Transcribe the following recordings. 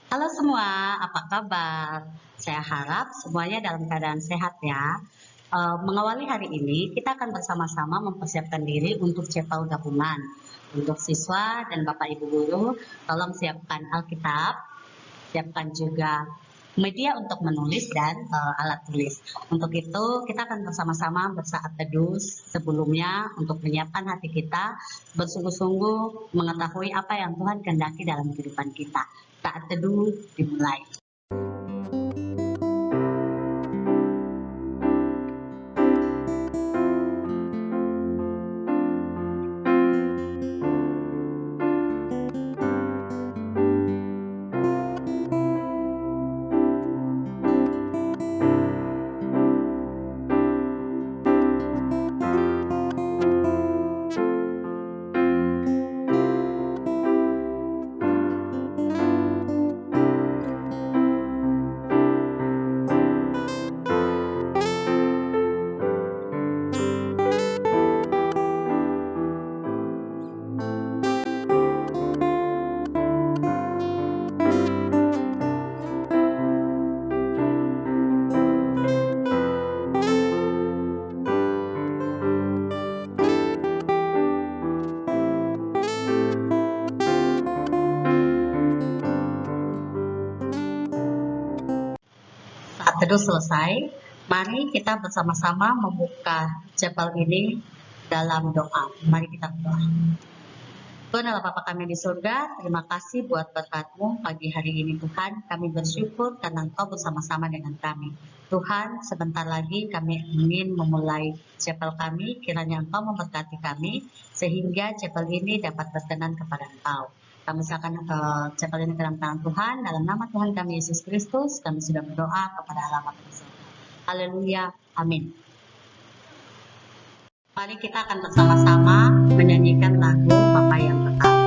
Halo semua, apa kabar? Saya harap semuanya dalam keadaan sehat ya. Mengawali hari ini, kita akan bersama-sama mempersiapkan diri untuk CEPAL gabungan. Untuk siswa dan Bapak Ibu guru, tolong siapkan Alkitab, siapkan juga media untuk menulis dan alat tulis. Untuk itu, kita akan bersama-sama bersaat teduh sebelumnya untuk menyiapkan hati kita, bersungguh-sungguh mengetahui apa yang Tuhan kehendaki dalam kehidupan kita. Saat teduh dimulai. Saat teduh selesai, mari kita bersama-sama membuka chapel ini dalam doa. Mari kita berdoa. Tuhan Allah Bapa kami di surga, terima kasih buat berkat-Mu pagi hari ini Tuhan. Kami bersyukur karena Engkau bersama-sama dengan kami. Tuhan, sebentar lagi kami ingin memulai chapel kami, kiranya Engkau memberkati kami, sehingga chapel ini dapat berkenan kepada Engkau. Kami serahkan chapel ini ke dalam tangan Tuhan, dalam nama Tuhan kami Yesus Kristus, kami sudah berdoa kepada Allah Bapa di surga. Haleluya, amin. Mari kita akan bersama-sama menyanyikan lagu Bapa yang Kekal.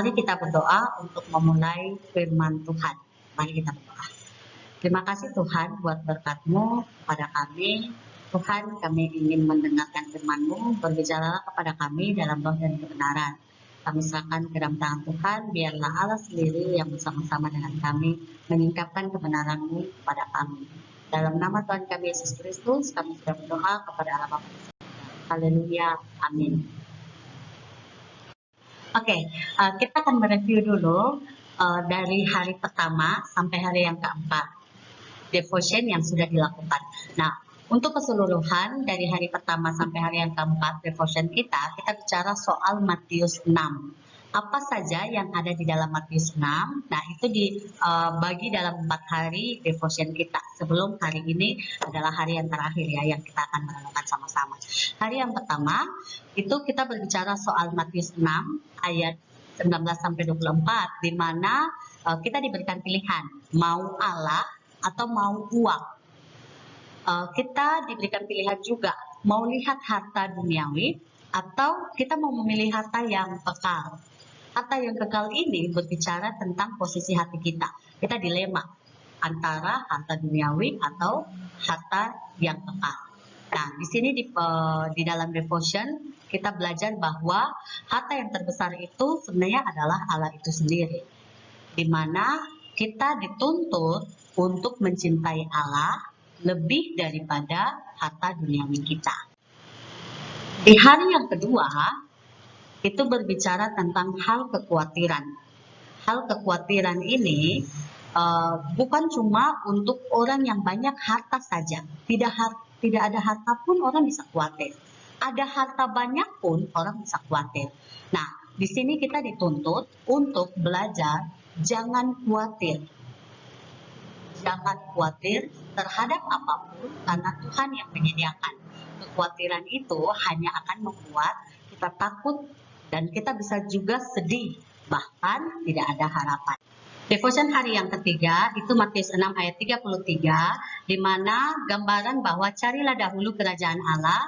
Mari kita berdoa untuk memulai firman Tuhan. Mari kita berdoa. Terima kasih Tuhan buat berkat-Mu kepada kami. Tuhan, kami ingin mendengarkan firman-Mu, berbicaralah kepada kami dalam roh dan kebenaran. Kami serahkan ke dalam tangan Tuhan, biarlah Allah sendiri yang bersama-sama dengan kami menyingkapkan kebenaran-Mu kepada kami. Dalam nama Tuhan kami Yesus Kristus, kami sudah berdoa kepada Allah Bapa. Haleluya, amin. Oke, kita akan mereview dulu dari hari pertama sampai hari yang keempat, devotion yang sudah dilakukan. Nah, untuk keseluruhan dari hari pertama sampai hari yang keempat devotion kita bicara soal Matius 6. Apa saja yang ada di dalam Matius 6? Nah, itu dibagi dalam 4 hari devotion kita. Sebelum hari ini adalah hari yang terakhir ya, yang kita akan merenungkan sama-sama. Hari yang pertama, itu kita berbicara soal Matius 6 ayat 19 sampai 24, di mana kita diberikan pilihan, mau Allah atau mau uang. Kita diberikan pilihan juga, mau lihat harta duniawi atau kita mau memilih harta yang kekal. Harta yang kekal ini berbicara tentang posisi hati kita. Kita dilema antara harta duniawi atau harta yang kekal. Nah, di sini di dalam devotion kita belajar bahwa harta yang terbesar itu sebenarnya adalah Allah itu sendiri, di mana kita dituntut untuk mencintai Allah lebih daripada harta duniawi kita. Di hari yang kedua, itu berbicara tentang hal kekhawatiran. Hal kekhawatiran ini bukan cuma untuk orang yang banyak harta saja. Tidak ada harta pun orang bisa khawatir. Ada harta banyak pun orang bisa khawatir. Nah, di sini kita dituntut untuk belajar jangan khawatir. Jangan khawatir terhadap apapun karena Tuhan yang menyediakan. Kekhawatiran itu hanya akan membuat kita takut dan kita bisa juga sedih, bahkan tidak ada harapan. Devotion hari yang ketiga itu Matius 6 ayat 33, di mana gambaran bahwa carilah dahulu kerajaan Allah.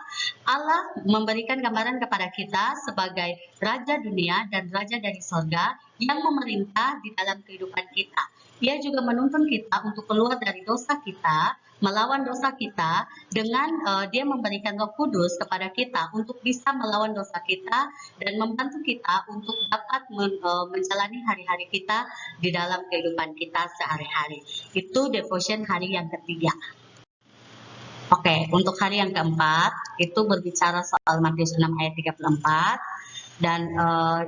Allah memberikan gambaran kepada kita sebagai Raja dunia dan Raja dari sorga yang memerintah di dalam kehidupan kita. Ia juga menuntun kita untuk keluar dari dosa kita, melawan dosa kita dengan dia memberikan Roh Kudus kepada kita untuk bisa melawan dosa kita dan membantu kita untuk dapat menjalani hari-hari kita di dalam kehidupan kita sehari-hari. Itu devotion hari yang ketiga. Oke, untuk hari yang keempat itu berbicara soal Matius 6 ayat 34. Dan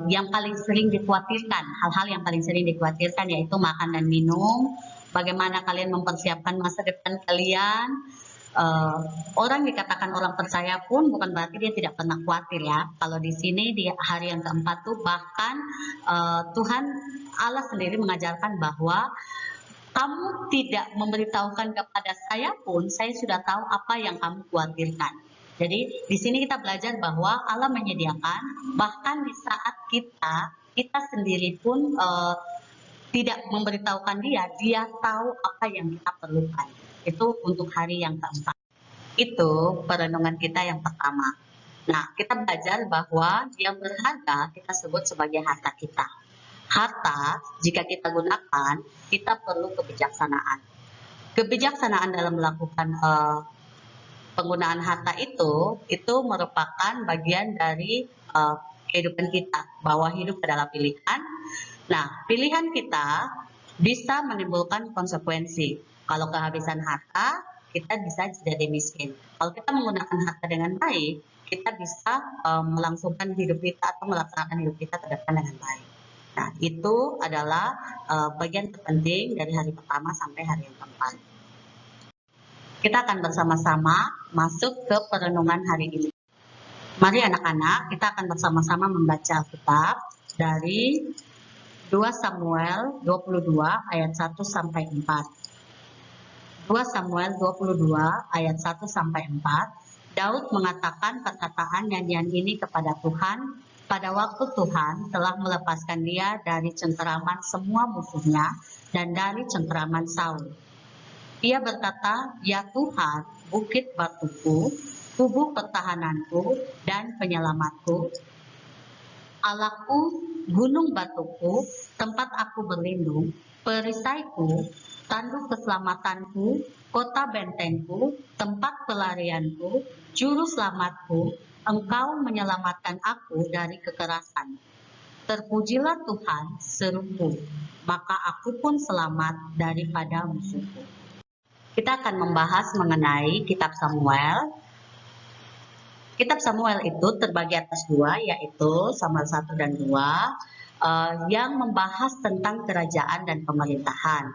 yang paling sering dikhawatirkan, hal-hal yang paling sering dikhawatirkan yaitu makan dan minum, bagaimana kalian mempersiapkan masa depan kalian. Orang dikatakan orang percaya pun bukan berarti dia tidak pernah khawatir ya. Kalau di sini di hari yang keempat tuh bahkan Tuhan Allah sendiri mengajarkan bahwa kamu tidak memberitahukan kepada saya pun, saya sudah tahu apa yang kamu khawatirkan. Jadi di sini kita belajar bahwa Allah menyediakan, bahkan di saat kita sendiri pun tidak memberitahukan dia tahu apa yang kita perlukan. Itu untuk hari yang keempat. Itu perenungan kita yang pertama. Nah, kita belajar bahwa yang berharga kita sebut sebagai harta kita. Harta, jika kita gunakan, kita perlu kebijaksanaan. Kebijaksanaan dalam melakukan penggunaan harta itu merupakan bagian dari kehidupan kita, bahwa hidup adalah pilihan. Nah, pilihan kita bisa menimbulkan konsekuensi. Kalau kehabisan harta, kita bisa jadi miskin. Kalau kita menggunakan harta dengan baik, kita bisa melangsungkan hidup kita atau melaksanakan hidup kita ke depan dengan baik. Nah, itu adalah bagian terpenting dari hari pertama sampai hari yang keempat. Kita akan bersama-sama masuk ke perenungan hari ini. Mari anak-anak, kita akan bersama-sama membaca Alkitab dari 2 Samuel 22 ayat 1 sampai 4. 2 Samuel 22 ayat 1 sampai 4. Daud mengatakan perkataan nyanyian ini kepada Tuhan pada waktu Tuhan telah melepaskan dia dari cengkeraman semua musuhnya dan dari cengkeraman Saul. Ia berkata, "Ya Tuhan, bukit batuku, tubuh pertahananku dan penyelamatku, Allahku, gunung batuku, tempat aku berlindung, perisaiku, tanduk keselamatanku, kota bentengku, tempat pelarianku, juru selamatku, Engkau menyelamatkan aku dari kekerasan. Terpujilah Tuhan, seruku, maka aku pun selamat daripada musuhku. Kita akan membahas mengenai kitab Samuel. Kitab Samuel itu terbagi atas dua, yaitu Samuel 1 dan 2, yang membahas tentang kerajaan dan pemerintahan.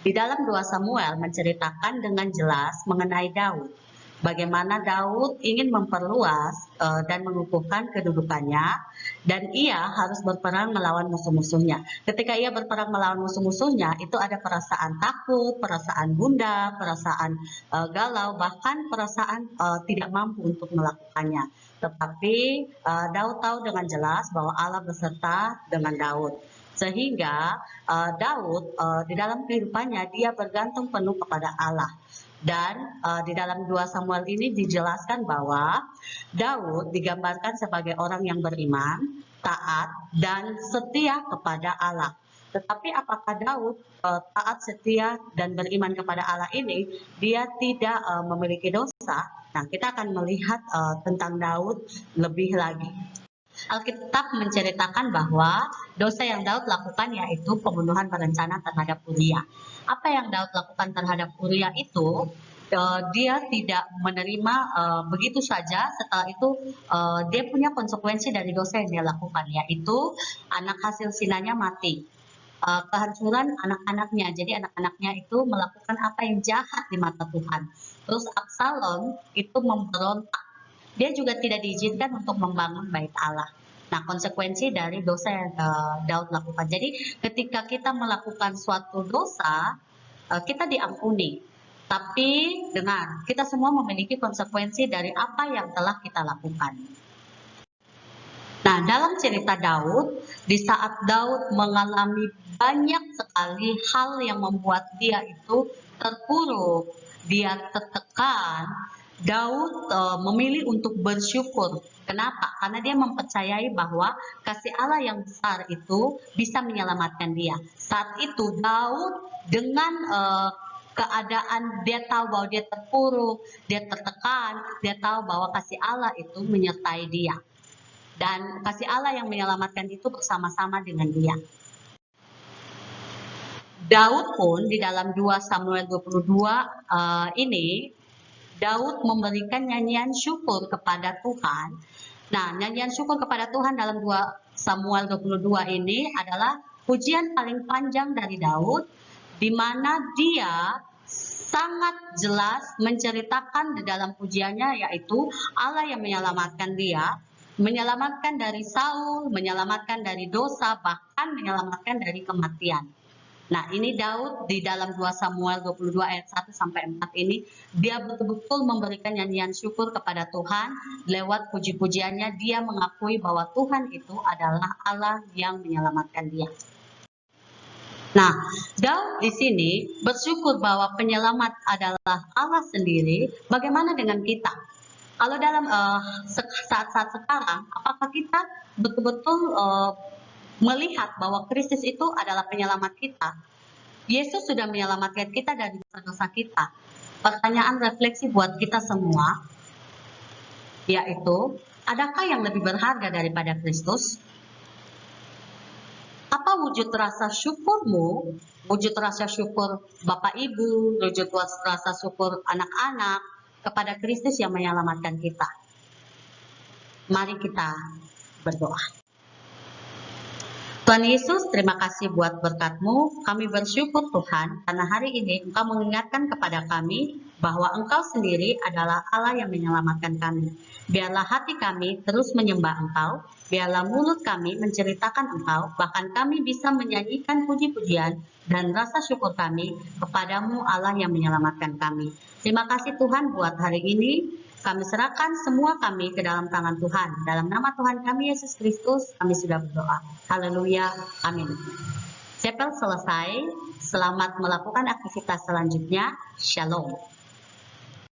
Di dalam 2 Samuel menceritakan dengan jelas mengenai Daud. Bagaimana Daud ingin memperluas dan mengukuhkan kedudukannya, dan ia harus berperang melawan musuh-musuhnya. Ketika ia berperang melawan musuh-musuhnya, itu ada perasaan takut, perasaan gundah, perasaan galau, bahkan perasaan tidak mampu untuk melakukannya. Tetapi Daud tahu dengan jelas bahwa Allah beserta dengan Daud. Sehingga Daud di dalam kehidupannya dia bergantung penuh kepada Allah. Dan di dalam 2 Samuel ini dijelaskan bahwa Daud digambarkan sebagai orang yang beriman, taat, dan setia kepada Allah. Tetapi apakah Daud taat, setia, dan beriman kepada Allah ini, dia tidak memiliki dosa? Nah, kita akan melihat tentang Daud lebih lagi. Alkitab menceritakan bahwa dosa yang Daud lakukan yaitu pembunuhan berencana terhadap Uria. Apa yang Daud lakukan terhadap Uria itu, dia tidak menerima begitu saja. Setelah itu dia punya konsekuensi dari dosa yang dia lakukan, yaitu anak hasil sinanya mati. Kehancuran anak-anaknya, jadi anak-anaknya itu melakukan apa yang jahat di mata Tuhan. Terus Absalom itu memberontak. Dia juga tidak diizinkan untuk membangun bait Allah. Nah, konsekuensi dari dosa yang Daud lakukan. Jadi, ketika kita melakukan suatu dosa, kita diampuni. Tapi, dengar, kita semua memiliki konsekuensi dari apa yang telah kita lakukan. Nah, dalam cerita Daud, di saat Daud mengalami banyak sekali hal yang membuat dia itu terpuruk, dia tertekan, Daud memilih untuk bersyukur. Kenapa? Karena dia mempercayai bahwa kasih Allah yang besar itu bisa menyelamatkan dia. Saat itu Daud dengan keadaan dia tahu bahwa dia terpuruk, dia tertekan, dia tahu bahwa kasih Allah itu menyertai dia. Dan kasih Allah yang menyelamatkan itu bersama-sama dengan dia. Daud pun di dalam 2 Samuel 22 ini, Daud memberikan nyanyian syukur kepada Tuhan. Nah, nyanyian syukur kepada Tuhan dalam 2 Samuel 22 ini adalah pujian paling panjang dari Daud, di mana dia sangat jelas menceritakan di dalam pujiannya, yaitu Allah yang menyelamatkan dia, menyelamatkan dari Saul, menyelamatkan dari dosa, bahkan menyelamatkan dari kematian. Nah, ini Daud di dalam 2 Samuel 22 ayat 1 sampai 4 ini, dia betul-betul memberikan nyanyian syukur kepada Tuhan. Lewat puji-pujiannya, dia mengakui bahwa Tuhan itu adalah Allah yang menyelamatkan dia. Nah, Daud di sini bersyukur bahwa penyelamat adalah Allah sendiri. Bagaimana dengan kita? Kalau dalam saat-saat sekarang, apakah kita betul-betul melihat bahwa Kristus itu adalah penyelamat kita? Yesus sudah menyelamatkan kita dari dosa-dosa kita. Pertanyaan refleksi buat kita semua, yaitu, adakah yang lebih berharga daripada Kristus? Apa wujud rasa syukurmu, wujud rasa syukur Bapak Ibu, wujud rasa syukur anak-anak kepada Kristus yang menyelamatkan kita? Mari kita berdoa. Tuhan Yesus, terima kasih buat berkat-Mu. Kami bersyukur Tuhan, karena hari ini Engkau mengingatkan kepada kami bahwa Engkau sendiri adalah Allah yang menyelamatkan kami. Biarlah hati kami terus menyembah Engkau, biarlah mulut kami menceritakan Engkau, bahkan kami bisa menyanyikan puji-pujian dan rasa syukur kami kepadamu Allah yang menyelamatkan kami. Terima kasih Tuhan buat hari ini. Kami serahkan semua kami ke dalam tangan Tuhan. Dalam nama Tuhan kami Yesus Kristus, kami sudah berdoa. Haleluya. Amin. Chapel selesai. Selamat melakukan aktivitas selanjutnya. Shalom.